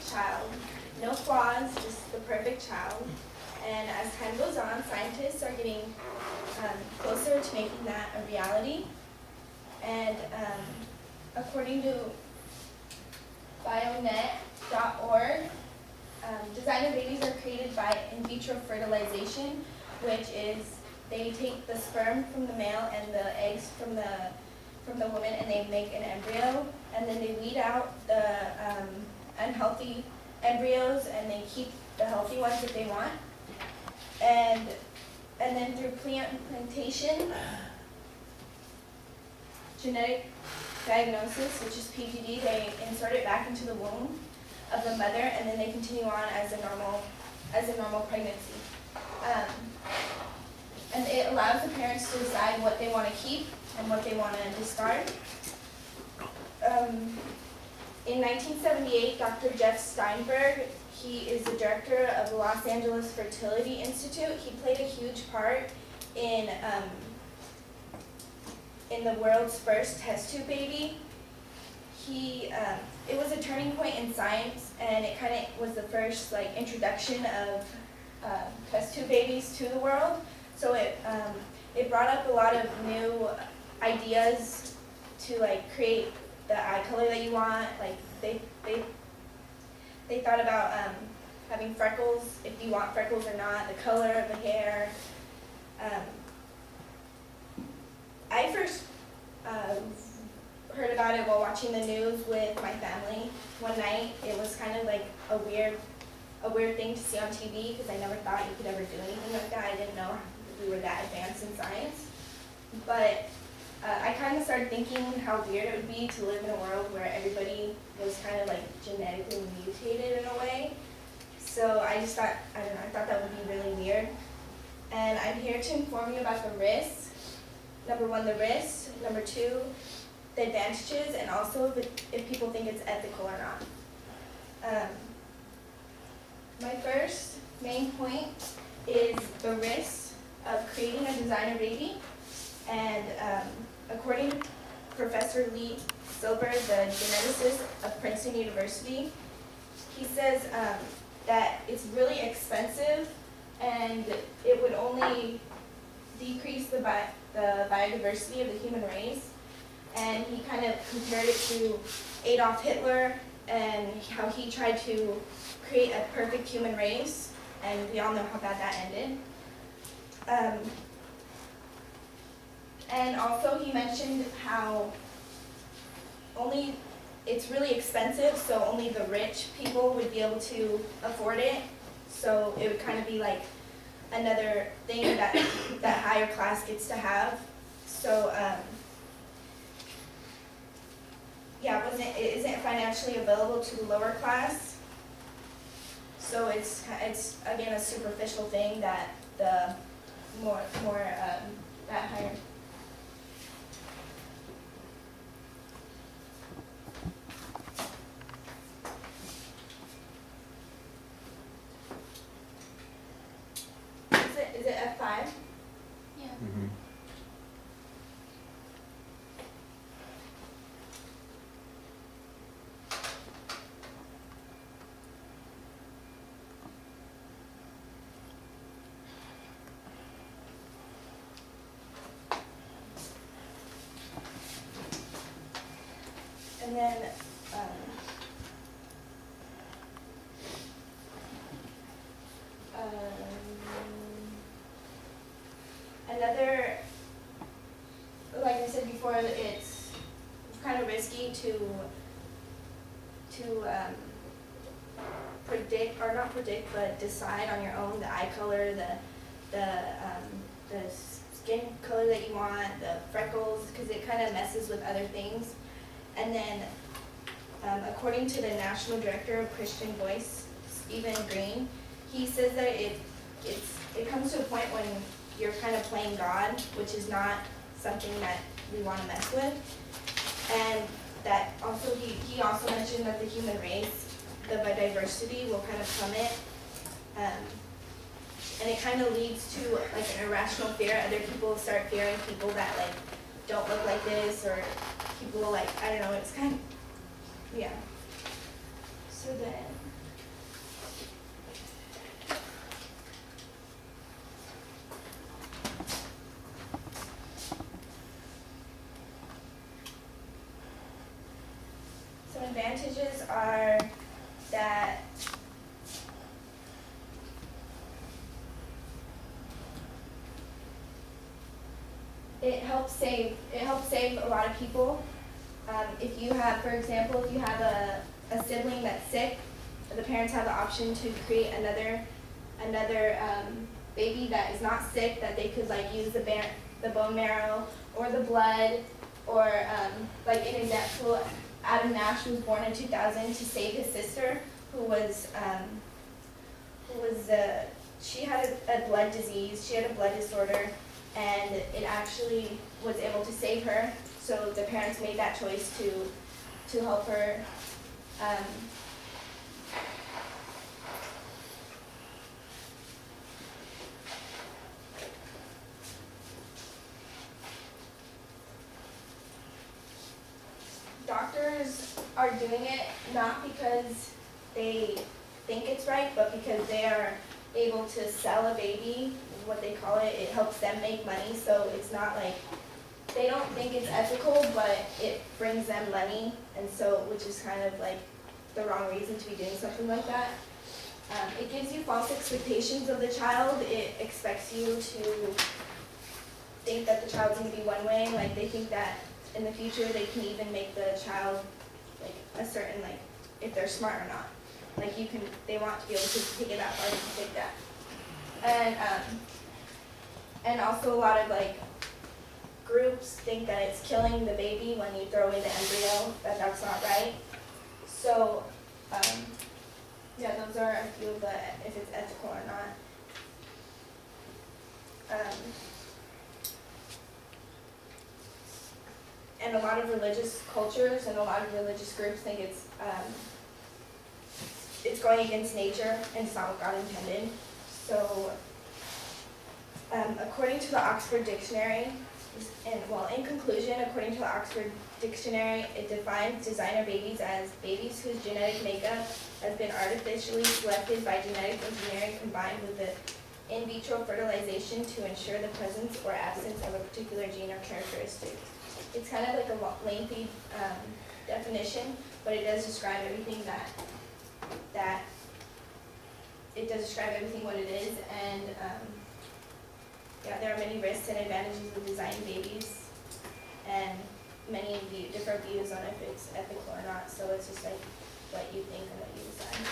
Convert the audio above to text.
perfect child. No flaws, just the perfect child. And as time goes on, scientists are getting closer to making that a reality. And according to bionet.org, designer babies are created by in vitro fertilization, which is they take the sperm from the male and the eggs from the woman, and they make an embryo, and then they weed out the unhealthy embryos, and they keep the healthy ones that they want. And then through plantation, genetic diagnosis, which is PGD, they insert it back into the womb of the mother, and then they continue on as a normal pregnancy. And it allows the parents to decide what they want to keep and what they want to discard. In 1978, Dr. Jeff Steinberg, he is the director of the Los Angeles Fertility Institute. He played a huge part in the world's first test tube baby. It was a turning point in science, and it kind of was the first introduction of test tube babies to the world. So it brought up a lot of new ideas to create the eye color that you want. They thought about having freckles, if you want freckles or not, the color of the hair. I first heard about it while watching the news with my family one night. It was kind of like a weird thing to see on TV, because I never thought you could ever do anything like that. I didn't know we were that advanced in science. But I kind of started thinking how weird it would be to live in a world where everybody was kind of genetically mutated in a way. So I just thought, I thought that would be really weird. And I'm here to inform you about the risks. Number one, the risks. Number two, the advantages, and also if people think it's ethical or not. My first main point is the risks of creating a designer baby. And according to Professor Lee Silber, the geneticist of Princeton University, he says that it's really expensive, and it would only decrease the biodiversity of the human race. And he kind of compared it to Adolf Hitler and how he tried to create a perfect human race, and we all know how bad that ended. And also he mentioned how it's really expensive, so only the rich people would be able to afford it. So it would kind of be like another thing that higher class gets to have. So it isn't financially available to the lower class. So it's again a superficial thing that the more that higher. Is it F5? Yeah. Mm-hmm. And then another, like I said before, it's kind of risky to predict, or not predict, but decide on your own the eye color, the skin color that you want, the freckles, because it kind of messes with other things. And then, according to the National Director of Christian Voice, Stephen Green, he says that it comes to a point when you're kind of playing God, which is not something that we want to mess with. And that also, he also mentioned that the human race, the biodiversity will kind of plummet. And it kind of leads to an irrational fear. Other people start fearing people that don't look like this, or people I don't know, it's kind of, yeah. So then, advantages are that it helps save a lot of people. If you have, for example, if you have a sibling that's sick, the parents have the option to create another baby that is not sick, that they could like use the bone marrow or the blood, or like an example, Adam Nash was born in 2000 to save his sister she had a blood disease, she had a blood disorder, and it actually was able to save her. So the parents made that choice to help her. Doctors are doing it not because they think it's right, but because they are able to sell a baby, what they call it. It helps them make money, so it's not like, they don't think it's ethical, but it brings them money, and so, which is kind of like the wrong reason to be doing something like that. It gives you false expectations of the child. It expects you to think that the child's going to be one way, like they think that in the future they can even make the child like a certain, like if they're smart or not. Like they want to be able to take it that far to take that. And also a lot of like groups think that it's killing the baby when you throw away the embryo, that's not right. So yeah, those are a few of the, if it's ethical or not. And a lot of religious cultures and a lot of religious groups think it's going against nature and it's not what God intended. So according to the Oxford Dictionary, in conclusion, according to the Oxford Dictionary, it defines designer babies as babies whose genetic makeup has been artificially selected by genetic engineering combined with the in vitro fertilization to ensure the presence or absence of a particular gene or characteristic. It's kind of like a lengthy definition, but it does describe everything it does describe everything what it is, and yeah, there are many risks and advantages of designing babies, and many different views on if it's ethical or not. So it's just like what you think and what you decide.